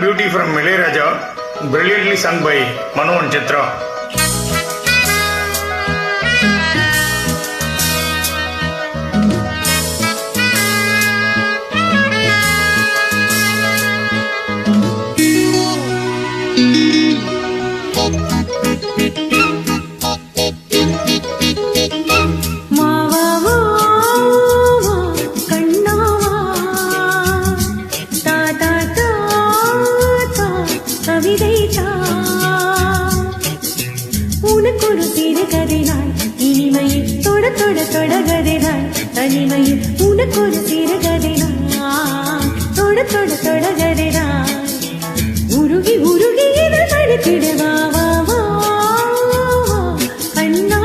beauty from Ilayaraja, brilliantly sung by Manu and Chitra. தனிமையில் உனக்கு ஒரு சிறகதைனா தொட தொட தொடகதைனா உருகி உருகி இதை படித்திடுவா வா வா கண்ணா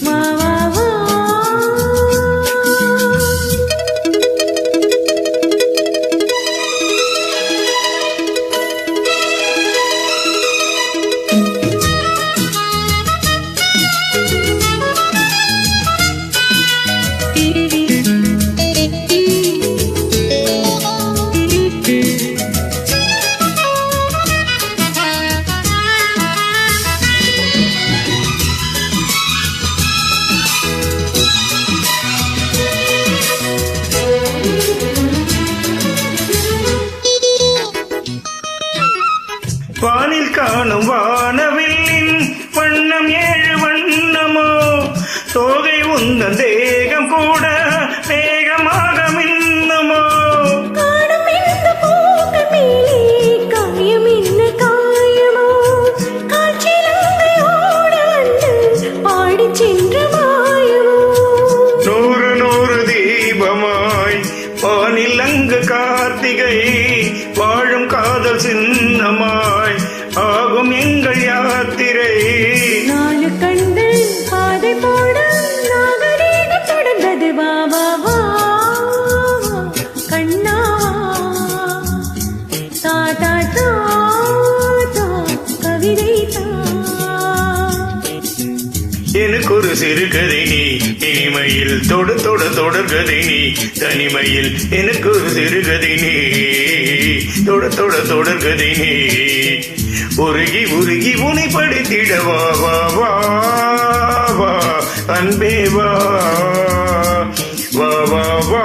வா வா வா வானில் காணும் வானவில்லின் வண்ணம் 7 வண்ணமோ தோகை உந்தன் தேகம் கூட வேகமாக மின்னமோ காணும் இந்த பூக்களே காயம் என்ன காயமோ காற்றிலங்கையோடு வந்து பாடி சென்ற மாயமோ 100 தீபமாய் வானில் அங்கு கார்த்திகை வாழும் காதல் சின்னமாய் ஆகும் எங்கள் யாத்திரை 4 கண்கள் பாதை போட நாகரீகம் தொடர்ந்தது வா வா வா கண்ணா தா தா தா தா கவிதை தா எனக்கு ஒரு சிறுகதை நீ இனிமையில் தொடு தொட தொடர்கதை நீ தனிமையில் எனக்கு ஒரு சிறுகதை நீ தொட தொட தொடர்கதை நீ உருகி உருகி உனை படித்திட வா வா வா வா அன்பே வா வா வா வா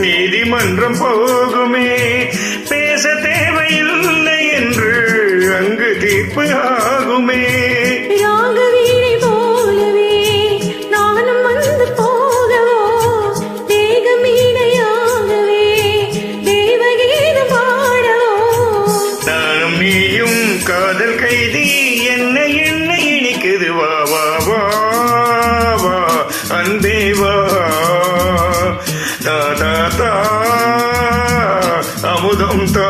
நீதிமன்றம் போகுமே பேச தேவையில்லை என்று அங்கு தீர்ப்பு ஆகுமே ராகவீணை போலவே நானும் வந்து போகவோ தேகமீனையாகவே தேவகீதம் பாடவோ நானும் நீயும் காதல் கைதி என்ன என்ன இனிக்குது வா வா வா வா அன்பே வா தா தா தா அமுதம் தா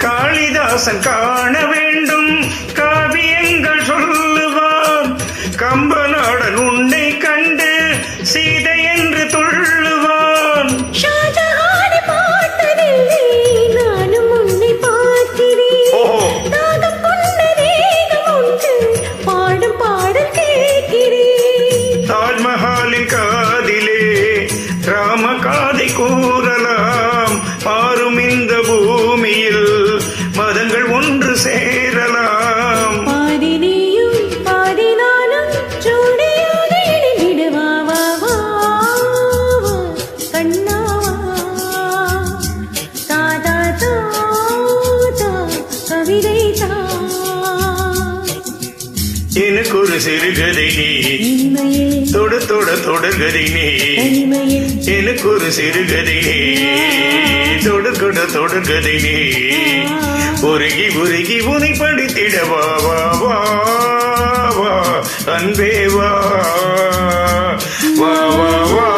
காளிதாசன் காண வேண்டும் காவியங்கள் சொல்லுவான் கம்பநாடன் உன்னை கண்டு சீதை என்று துள்ளுவான் ஷாஜஹானை பார்த்ததில்லை நானும் உன்னை பார்க்கிறேன் தாகம் கொண்ட தேகம் உண்டு பாடும் பாடல் கேட்கிறேன் தாஜ்மஹாலின் காதிலே ராம காதை கூறலாம் சேரலாம். பாதி நீயும் பாதி நானும் ஜோடியாக இணைந்திட வா வா வா வா கண்ணா வா தா தா தா தா கவிதை தா எனக்கு ஒரு சிறுகதை நீ இனிமையில் தொட தொட தொடர்கதை நீ தனிமையில் எனக்கு ஒரு சிறுகதை நீ தொட தொட தொடர்கதை நீ உருகி உருகி உனை படித்திட வா வா வா வா அன்பே வா வா வா வா